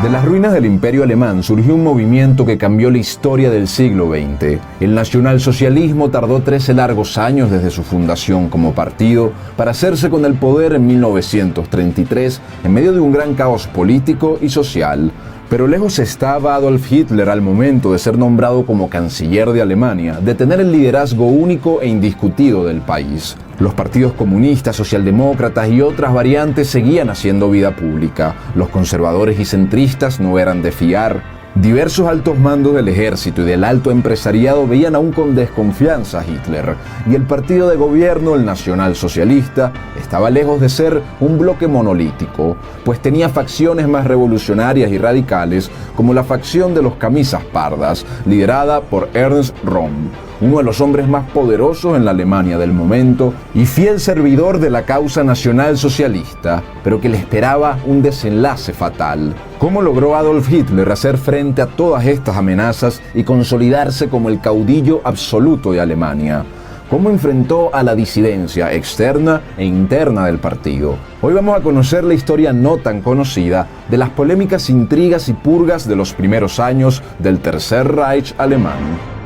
De las ruinas del Imperio Alemán surgió un movimiento que cambió la historia del siglo XX. El nacionalsocialismo tardó 13 largos años desde su fundación como partido para hacerse con el poder en 1933 en medio de un gran caos político y social. Pero lejos estaba Adolf Hitler al momento de ser nombrado como canciller de Alemania, de tener el liderazgo único e indiscutido del país. Los partidos comunistas, socialdemócratas y otras variantes seguían haciendo vida pública. Los conservadores y centristas no eran de fiar. Diversos altos mandos del ejército y del alto empresariado veían aún con desconfianza a Hitler, y el partido de gobierno, el nacionalsocialista, estaba lejos de ser un bloque monolítico, pues tenía facciones más revolucionarias y radicales, como la facción de los camisas pardas, liderada por Ernst Röhm, uno de los hombres más poderosos en la Alemania del momento y fiel servidor de la causa nacionalsocialista, pero que le esperaba un desenlace fatal. ¿Cómo logró Adolf Hitler hacer frente a todas estas amenazas y consolidarse como el caudillo absoluto de Alemania? ¿Cómo enfrentó a la disidencia externa e interna del partido? Hoy vamos a conocer la historia no tan conocida de las polémicas intrigas y purgas de los primeros años del Tercer Reich alemán.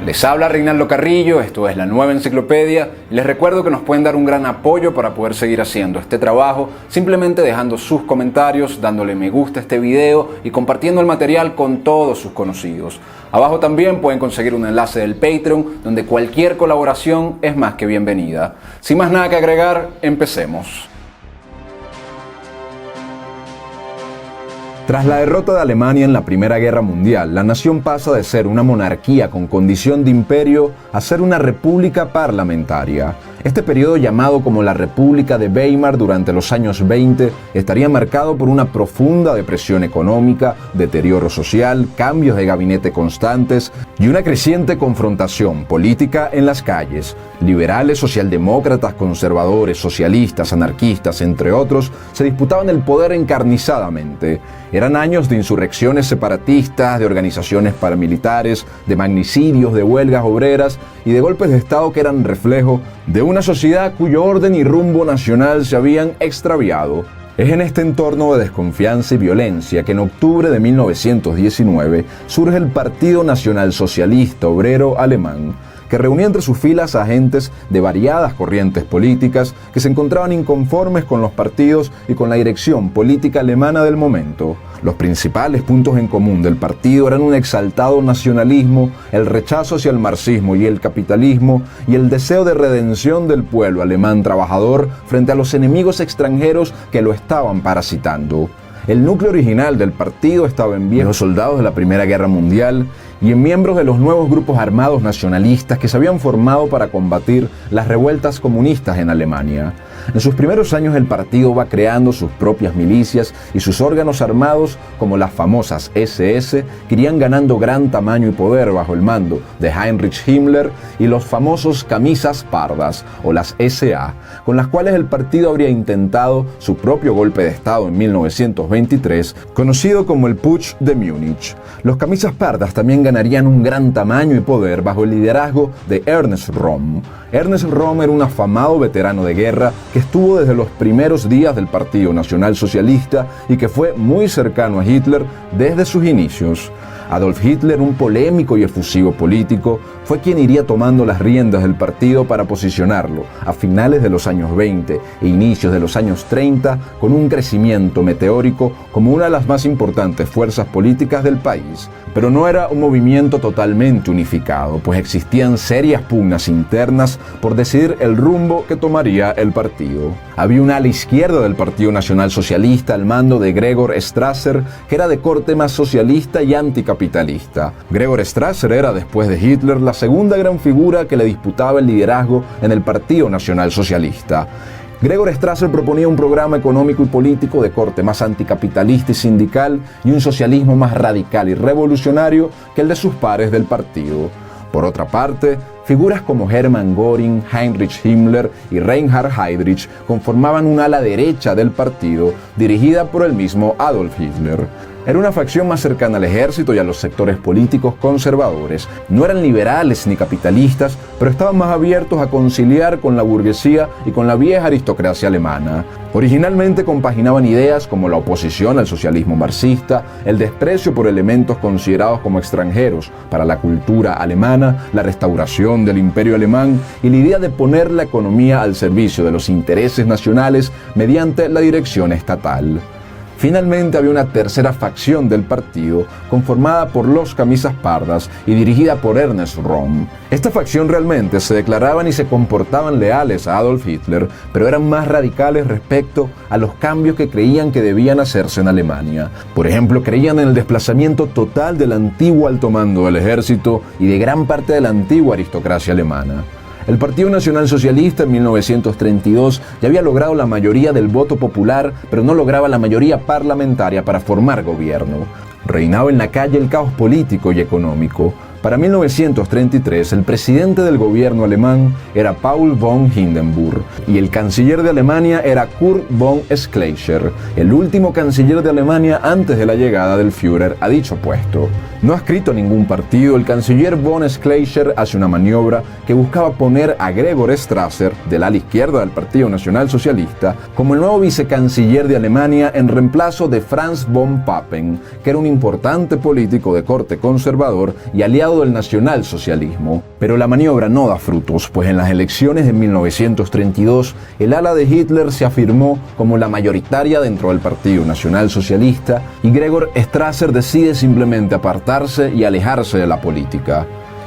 Les habla Reinaldo Carrillo, esto es La Nueva Enciclopedia, y les recuerdo que nos pueden dar un gran apoyo para poder seguir haciendo este trabajo, simplemente dejando sus comentarios, dándole me gusta a este video y compartiendo el material con todos sus conocidos. Abajo también pueden conseguir un enlace del Patreon, donde cualquier colaboración es más que bienvenida. Sin más nada que agregar, empecemos. Tras la derrota de Alemania en la Primera Guerra Mundial, la nación pasa de ser una monarquía con condición de imperio a ser una república parlamentaria. Este periodo, llamado como la República de Weimar durante los años 20, estaría marcado por una profunda depresión económica, deterioro social, cambios de gabinete constantes y una creciente confrontación política en las calles. Liberales, socialdemócratas, conservadores, socialistas, anarquistas, entre otros, se disputaban el poder encarnizadamente. Eran años de insurrecciones separatistas, de organizaciones paramilitares, de magnicidios, de huelgas obreras y de golpes de Estado que eran reflejo de una sociedad cuyo orden y rumbo nacional se habían extraviado. Es en este entorno de desconfianza y violencia que en octubre de 1919 surge el Partido Nacionalsocialista Obrero Alemán, que reunía entre sus filas a agentes de variadas corrientes políticas que se encontraban inconformes con los partidos y con la dirección política alemana del momento. Los principales puntos en común del partido eran un exaltado nacionalismo, el rechazo hacia el marxismo y el capitalismo, y el deseo de redención del pueblo alemán trabajador frente a los enemigos extranjeros que lo estaban parasitando. El núcleo original del partido estaba en viejos soldados de la Primera Guerra Mundial y en miembros de los nuevos grupos armados nacionalistas que se habían formado para combatir las revueltas comunistas en Alemania. En sus primeros años el partido va creando sus propias milicias y sus órganos armados, como las famosas SS, que irían ganando gran tamaño y poder bajo el mando de Heinrich Himmler, y los famosos camisas pardas, o las SA, con las cuales el partido habría intentado su propio golpe de Estado en 1923, conocido como el Putsch de Múnich. Los camisas pardas también ganarían un gran tamaño y poder bajo el liderazgo de Ernst Röhm. Ernst Röhm era un afamado veterano de guerra que estuvo desde los primeros días del Partido Nacionalsocialista y que fue muy cercano a Hitler desde sus inicios. Adolf Hitler, un polémico y efusivo político, fue quien iría tomando las riendas del partido para posicionarlo a finales de los años 20 e inicios de los años 30 con un crecimiento meteórico como una de las más importantes fuerzas políticas del país. Pero no era un movimiento totalmente unificado, pues existían serias pugnas internas por decidir el rumbo que tomaría el partido. Había un ala izquierda del Partido Nacionalsocialista al mando de Gregor Strasser, que era de corte más socialista y anticapitalista. Gregor Strasser era, después de Hitler, la segunda gran figura que le disputaba el liderazgo en el Partido Nacionalsocialista. Gregor Strasser proponía un programa económico y político de corte más anticapitalista y sindical y un socialismo más radical y revolucionario que el de sus pares del partido. Por otra parte, figuras como Hermann Göring, Heinrich Himmler y Reinhard Heydrich conformaban un ala derecha del partido dirigida por el mismo Adolf Hitler. Era una facción más cercana al ejército y a los sectores políticos conservadores. No eran liberales ni capitalistas, pero estaban más abiertos a conciliar con la burguesía y con la vieja aristocracia alemana. Originalmente compaginaban ideas como la oposición al socialismo marxista, el desprecio por elementos considerados como extranjeros para la cultura alemana, la restauración del imperio alemán y la idea de poner la economía al servicio de los intereses nacionales mediante la dirección estatal. Finalmente había una tercera facción del partido conformada por los camisas pardas y dirigida por Ernst Röhm. Esta facción realmente se declaraban y se comportaban leales a Adolf Hitler, pero eran más radicales respecto a los cambios que creían que debían hacerse en Alemania. Por ejemplo, creían en el desplazamiento total del antiguo alto mando del ejército y de gran parte de la antigua aristocracia alemana. El Partido Nacional Socialista en 1932 ya había logrado la mayoría del voto popular, pero no lograba la mayoría parlamentaria para formar gobierno. Reinaba en la calle el caos político y económico. Para 1933, el presidente del gobierno alemán era Paul von Hindenburg y el canciller de Alemania era Kurt von Schleicher, el último canciller de Alemania antes de la llegada del Führer a dicho puesto. No adscrito a ningún partido, el canciller von Schleicher hace una maniobra que buscaba poner a Gregor Strasser, del ala izquierda del Partido Nacional Socialista, como el nuevo vicecanciller de Alemania en reemplazo de Franz von Papen, que era un importante político de corte conservador y aliado del nacionalsocialismo. Pero la maniobra no da frutos, pues en las elecciones de 1932 el ala de Hitler se afirmó como la mayoritaria dentro del Partido Nacional Socialista y Gregor Strasser decide simplemente apartarse y alejarse de la política.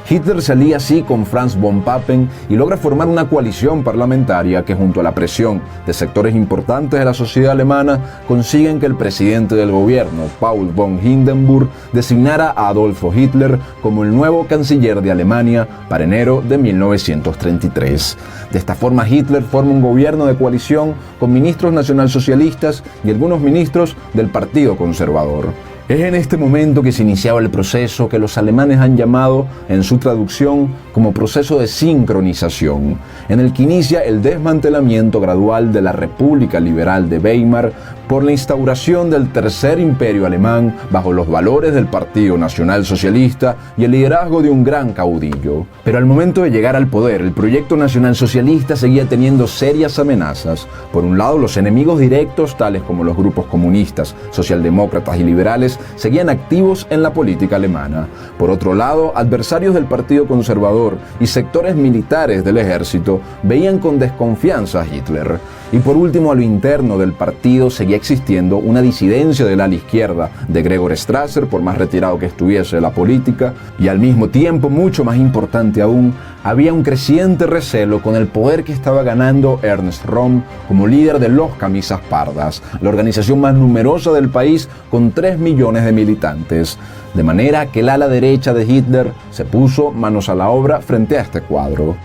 Hitler se alía así con Franz von Papen y logra formar una coalición parlamentaria que, junto a la presión de sectores importantes de la sociedad alemana, consiguen que el presidente del gobierno, Paul von Hindenburg, designara a Adolfo Hitler como el nuevo canciller de Alemania para enero de 1933. De esta forma, Hitler forma un gobierno de coalición con ministros nacionalsocialistas y algunos ministros del Partido Conservador. Es en este momento que se iniciaba el proceso que los alemanes han llamado, en su traducción, como proceso de sincronización, en el que inicia el desmantelamiento gradual de la República Liberal de Weimar por la instauración del Tercer Imperio Alemán bajo los valores del Partido Nacional Socialista y el liderazgo de un gran caudillo. Pero al momento de llegar al poder, el proyecto nacional socialista seguía teniendo serias amenazas. Por un lado, los enemigos directos, tales como los grupos comunistas, socialdemócratas y liberales, seguían activos en la política alemana. Por otro lado, adversarios del Partido Conservador y sectores militares del ejército veían con desconfianza a Hitler. Y por último, a lo interno del partido seguía existiendo una disidencia del ala izquierda de Gregor Strasser, por más retirado que estuviese de la política, y al mismo tiempo, mucho más importante aún, había un creciente recelo con el poder que estaba ganando Ernst Röhm como líder de los Camisas Pardas, la organización más numerosa del país con 3 millones de militantes. De manera que el ala derecha de Hitler se puso manos a la obra frente a este cuadro.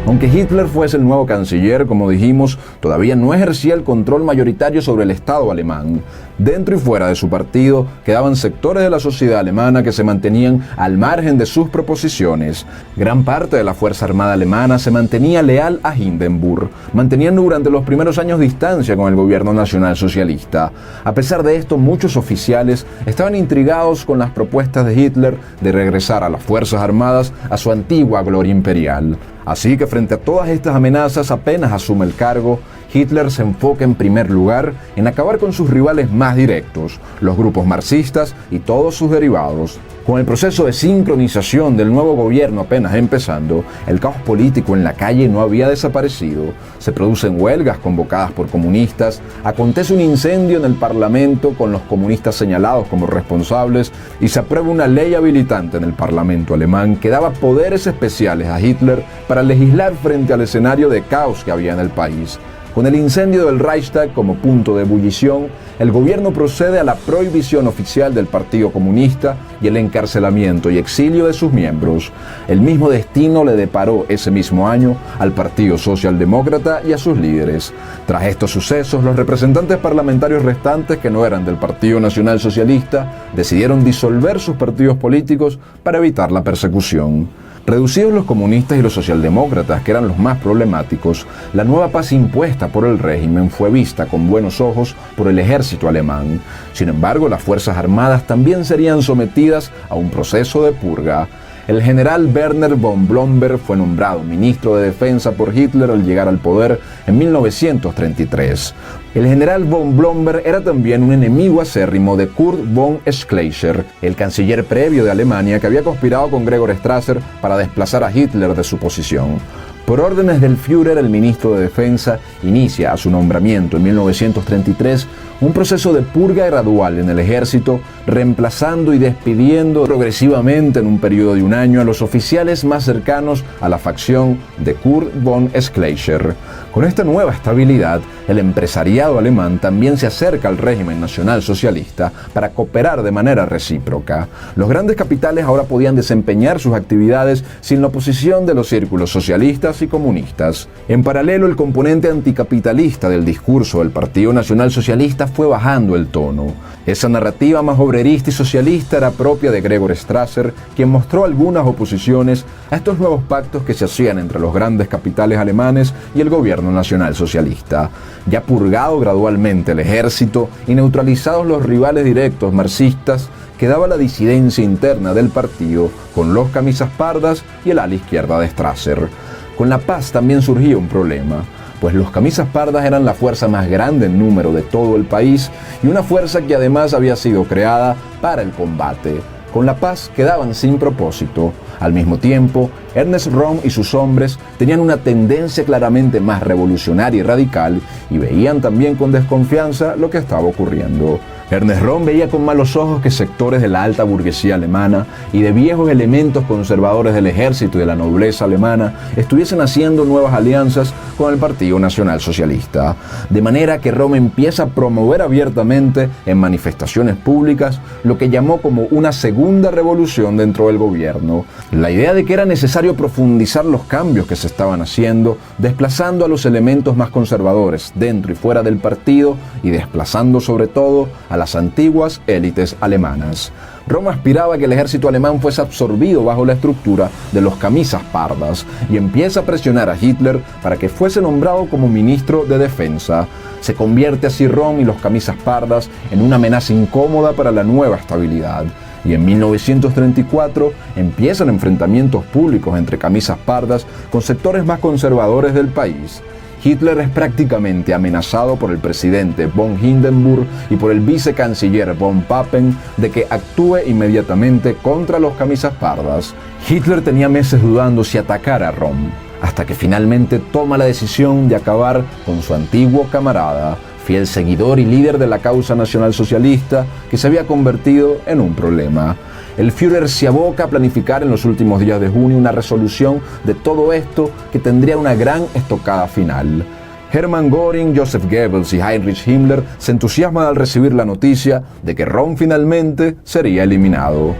Aunque Hitler fuese el nuevo canciller, como dijimos, todavía no ejercía el control mayoritario sobre el Estado alemán. Dentro y fuera de su partido quedaban sectores de la sociedad alemana que se mantenían al margen de sus proposiciones. Gran parte de la Fuerza Armada alemana se mantenía leal a Hindenburg, manteniendo durante los primeros años distancia con el gobierno nacional socialista. A pesar de esto, muchos oficiales estaban intrigados con las propuestas de Hitler de regresar a las Fuerzas Armadas a su antigua gloria imperial. Así que frente a todas estas amenazas, apenas asume el cargo, Hitler se enfoca en primer lugar en acabar con sus rivales más directos, los grupos marxistas y todos sus derivados. Con el proceso de sincronización del nuevo gobierno apenas empezando, el caos político en la calle no había desaparecido. Se producen huelgas convocadas por comunistas, acontece un incendio en el Parlamento con los comunistas señalados como responsables y se aprueba una ley habilitante en el Parlamento alemán que daba poderes especiales a Hitler para legislar frente al escenario de caos que había en el país. Con el incendio del Reichstag como punto de ebullición, el gobierno procede a la prohibición oficial del Partido Comunista y el encarcelamiento y exilio de sus miembros. El mismo destino le deparó ese mismo año al Partido Socialdemócrata y a sus líderes. Tras estos sucesos, los representantes parlamentarios restantes que no eran del Partido Nacional Socialista decidieron disolver sus partidos políticos para evitar la persecución. Reducidos los comunistas y los socialdemócratas, que eran los más problemáticos, la nueva paz impuesta por el régimen fue vista con buenos ojos por el ejército alemán. Sin embargo, las Fuerzas Armadas también serían sometidas a un proceso de purga. El general Werner von Blomberg fue nombrado ministro de Defensa por Hitler al llegar al poder en 1933. El general von Blomberg era también un enemigo acérrimo de Kurt von Schleicher, el canciller previo de Alemania que había conspirado con Gregor Strasser para desplazar a Hitler de su posición. Por órdenes del Führer, el ministro de Defensa inicia a su nombramiento en 1933 un proceso de purga gradual en el ejército, reemplazando y despidiendo progresivamente en un periodo de un año a los oficiales más cercanos a la facción de Kurt von Schleicher. Con esta nueva estabilidad, el empresariado alemán también se acerca al régimen nacionalsocialista para cooperar de manera recíproca. Los grandes capitales ahora podían desempeñar sus actividades sin la oposición de los círculos socialistas y comunistas. En paralelo, el componente anticapitalista del discurso del Partido Nacional Socialista fue bajando el tono. Esa narrativa más obrerista y socialista era propia de Gregor Strasser, quien mostró algunas oposiciones a estos nuevos pactos que se hacían entre los grandes capitales alemanes y el gobierno nacional socialista. Ya purgado gradualmente el ejército y neutralizados los rivales directos marxistas, quedaba la disidencia interna del partido con los camisas pardas y el ala izquierda de Strasser. Con la paz también surgía un problema, pues los camisas pardas eran la fuerza más grande en número de todo el país y una fuerza que además había sido creada para el combate. Con la paz quedaban sin propósito. Al mismo tiempo, Ernest Röhm y sus hombres tenían una tendencia claramente más revolucionaria y radical y veían también con desconfianza lo que estaba ocurriendo. Ernest Röhm veía con malos ojos que sectores de la alta burguesía alemana y de viejos elementos conservadores del ejército y de la nobleza alemana estuviesen haciendo nuevas alianzas con el Partido Nacional Socialista. De manera que Röhm empieza a promover abiertamente en manifestaciones públicas lo que llamó como una segunda revolución dentro del gobierno. La idea de que era necesario profundizar los cambios que se estaban haciendo, desplazando a los elementos más conservadores dentro y fuera del partido y desplazando sobre todo a las antiguas élites alemanas. Röhm aspiraba a que el ejército alemán fuese absorbido bajo la estructura de los camisas pardas y empieza a presionar a Hitler para que fuese nombrado como ministro de Defensa. Se convierte así Röhm y los camisas pardas en una amenaza incómoda para la nueva estabilidad. Y en 1934 empiezan enfrentamientos públicos entre camisas pardas con sectores más conservadores del país. Hitler es prácticamente amenazado por el presidente von Hindenburg y por el vicecanciller von Papen de que actúe inmediatamente contra los camisas pardas. Hitler tenía meses dudando si atacar a Röhm, hasta que finalmente toma la decisión de acabar con su antiguo camarada, fiel seguidor y líder de la causa nacionalsocialista que se había convertido en un problema. El Führer se aboca a planificar en los últimos días de junio una resolución de todo esto que tendría una gran estocada final. Hermann Göring, Joseph Goebbels y Heinrich Himmler se entusiasman al recibir la noticia de que Röhm finalmente sería eliminado.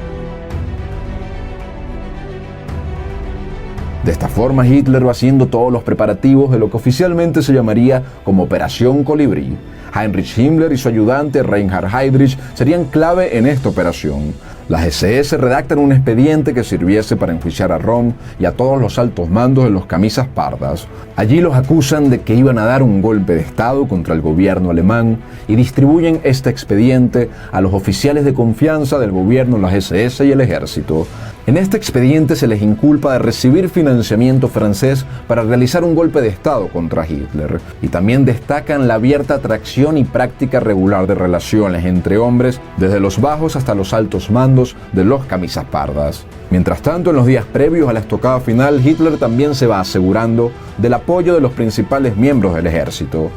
De esta forma, Hitler va haciendo todos los preparativos de lo que oficialmente se llamaría como Operación Colibrí. Heinrich Himmler y su ayudante Reinhard Heydrich serían clave en esta operación. Las SS redactan un expediente que sirviese para enjuiciar a Röhm y a todos los altos mandos de los camisas pardas. Allí los acusan de que iban a dar un golpe de Estado contra el gobierno alemán y distribuyen este expediente a los oficiales de confianza del gobierno, las SS y el ejército. En este expediente se les inculpa de recibir financiamiento francés para realizar un golpe de Estado contra Hitler. Y también destacan la abierta atracción y práctica regular de relaciones entre hombres, desde los bajos hasta los altos mandos de los camisas pardas. Mientras tanto, en los días previos a la estocada final, Hitler también se va asegurando del apoyo de los principales miembros del ejército.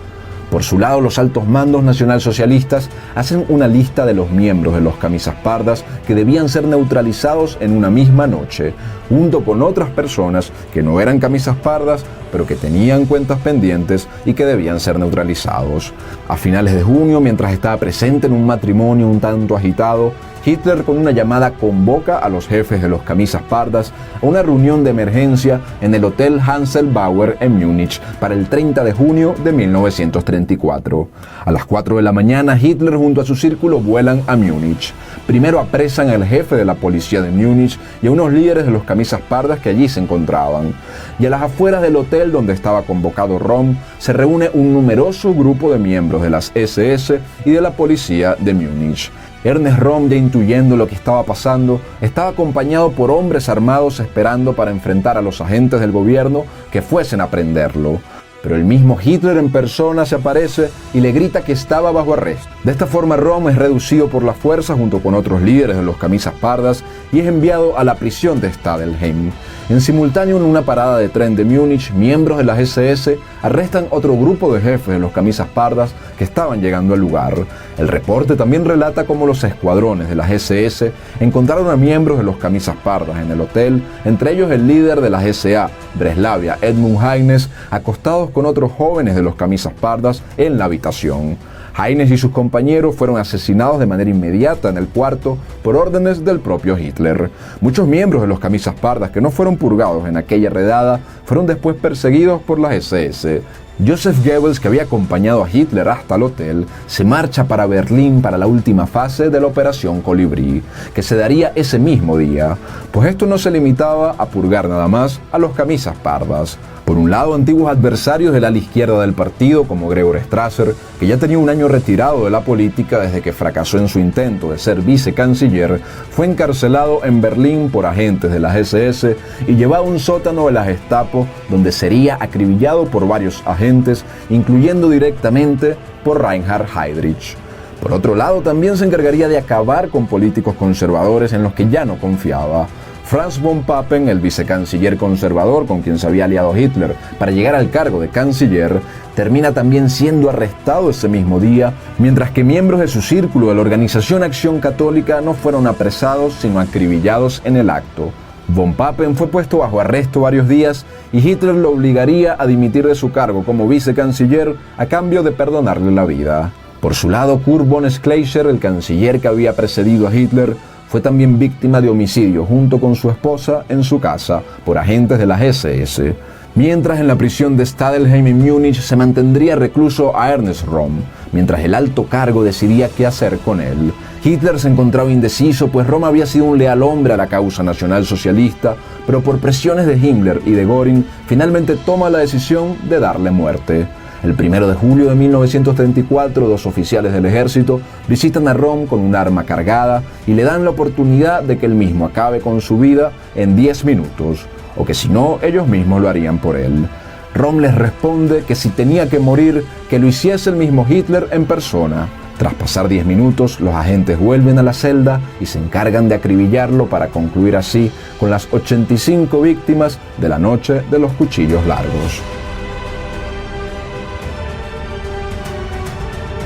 Por su lado, los altos mandos nacionalsocialistas hacen una lista de los miembros de los camisas pardas que debían ser neutralizados en una misma noche, junto con otras personas que no eran camisas pardas, pero que tenían cuentas pendientes y que debían ser neutralizados. A finales de junio, mientras estaba presente en un matrimonio un tanto agitado, Hitler, con una llamada, convoca a los jefes de los camisas pardas a una reunión de emergencia en el Hotel Hanselbauer en Múnich para el 30 de junio de 1934. A las 4 de la mañana, Hitler junto a su círculo vuelan a Múnich. Primero apresan al jefe de la policía de Múnich y a unos líderes de los camisas pardas que allí se encontraban. Y a las afueras del hotel donde estaba convocado Röhm, se reúne un numeroso grupo de miembros de las SS y de la policía de Múnich. Ernest Röhm, ya intuyendo lo que estaba pasando, estaba acompañado por hombres armados esperando para enfrentar a los agentes del gobierno que fuesen a prenderlo. Pero el mismo Hitler en persona se aparece y le grita que estaba bajo arresto. De esta forma, Röhm es reducido por la fuerza junto con otros líderes de los camisas pardas y es enviado a la prisión de Stadelheim. En simultáneo, en una parada de tren de Múnich, miembros de las SS arrestan otro grupo de jefes de los camisas pardas que estaban llegando al lugar. El reporte también relata cómo los escuadrones de las SS encontraron a miembros de los camisas pardas en el hotel, entre ellos el líder de las SA, Breslavia, Edmund Heines, acostados con otros jóvenes de los camisas pardas en la habitación. Heines y sus compañeros fueron asesinados de manera inmediata en el cuarto por órdenes del propio Hitler. Muchos miembros de los camisas pardas que no fueron purgados en aquella redada fueron después perseguidos por las SS. Joseph Goebbels, que había acompañado a Hitler hasta el hotel, se marcha para Berlín para la última fase de la Operación Colibrí, que se daría ese mismo día, pues esto no se limitaba a purgar nada más a los camisas pardas. Por un lado, antiguos adversarios del ala izquierda del partido, como Gregor Strasser, que ya tenía un año retirado de la política desde que fracasó en su intento de ser vicecanciller, fue encarcelado en Berlín por agentes de las SS y llevado a un sótano de la Gestapo, donde sería acribillado por varios agentes, incluyendo directamente por Reinhard Heydrich. Por otro lado, también se encargaría de acabar con políticos conservadores en los que ya no confiaba. Franz von Papen, el vicecanciller conservador con quien se había aliado Hitler para llegar al cargo de canciller, termina también siendo arrestado ese mismo día, mientras que miembros de su círculo de la Organización Acción Católica no fueron apresados, sino acribillados en el acto. Von Papen fue puesto bajo arresto varios días y Hitler lo obligaría a dimitir de su cargo como vicecanciller a cambio de perdonarle la vida. Por su lado, Kurt von Schleicher, el canciller que había precedido a Hitler, fue también víctima de homicidio junto con su esposa en su casa por agentes de las SS. Mientras en la prisión de Stadelheim en Múnich se mantendría recluso a Ernest Röhm, mientras el alto cargo decidía qué hacer con él. Hitler se encontraba indeciso, pues Röhm había sido un leal hombre a la causa nacionalsocialista, pero por presiones de Himmler y de Göring, finalmente toma la decisión de darle muerte. El 1 de julio de 1934, dos oficiales del ejército visitan a Röhm con un arma cargada y le dan la oportunidad de que él mismo acabe con su vida en 10 minutos, o que si no, ellos mismos lo harían por él. Röhm les responde que si tenía que morir, que lo hiciese el mismo Hitler en persona. Tras pasar 10 minutos, los agentes vuelven a la celda y se encargan de acribillarlo para concluir así con las 85 víctimas de la noche de los cuchillos largos.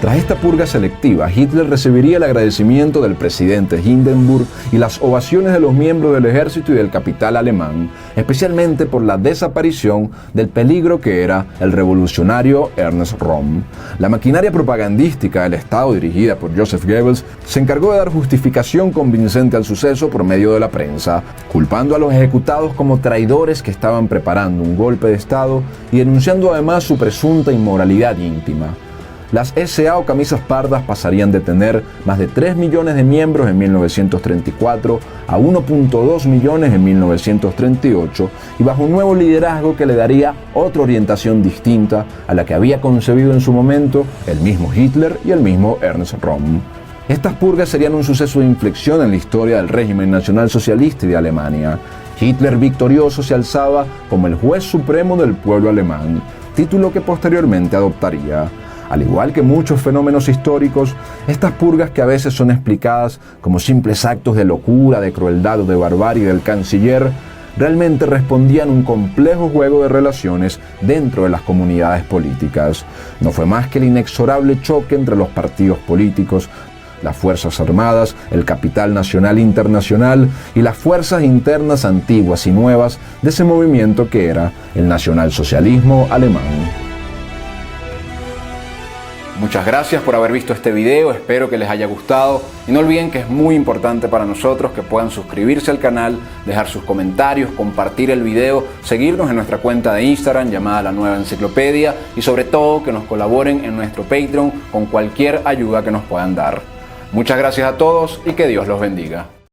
Tras esta purga selectiva, Hitler recibiría el agradecimiento del presidente Hindenburg y las ovaciones de los miembros del ejército y del capital alemán, especialmente por la desaparición del peligro que era el revolucionario Ernest Röhm. La maquinaria propagandística del Estado, dirigida por Joseph Goebbels, se encargó de dar justificación convincente al suceso por medio de la prensa, culpando a los ejecutados como traidores que estaban preparando un golpe de Estado y denunciando además su presunta inmoralidad íntima. Las SA o camisas pardas pasarían de tener más de 3 millones de miembros en 1934 a 1.2 millones en 1938 y bajo un nuevo liderazgo que le daría otra orientación distinta a la que había concebido en su momento el mismo Hitler y el mismo Ernst Röhm. Estas purgas serían un suceso de inflexión en la historia del régimen nacionalsocialista y de Alemania. Hitler victorioso se alzaba como el juez supremo del pueblo alemán, título que posteriormente adoptaría. Al igual que muchos fenómenos históricos, estas purgas que a veces son explicadas como simples actos de locura, de crueldad o de barbarie del canciller, realmente respondían a un complejo juego de relaciones dentro de las comunidades políticas. No fue más que el inexorable choque entre los partidos políticos, las fuerzas armadas, el capital nacional e internacional y las fuerzas internas antiguas y nuevas de ese movimiento que era el nacionalsocialismo alemán. Muchas gracias por haber visto este video, espero que les haya gustado y no olviden que es muy importante para nosotros que puedan suscribirse al canal, dejar sus comentarios, compartir el video, seguirnos en nuestra cuenta de Instagram llamada La Nueva Enciclopedia y sobre todo que nos colaboren en nuestro Patreon con cualquier ayuda que nos puedan dar. Muchas gracias a todos y que Dios los bendiga.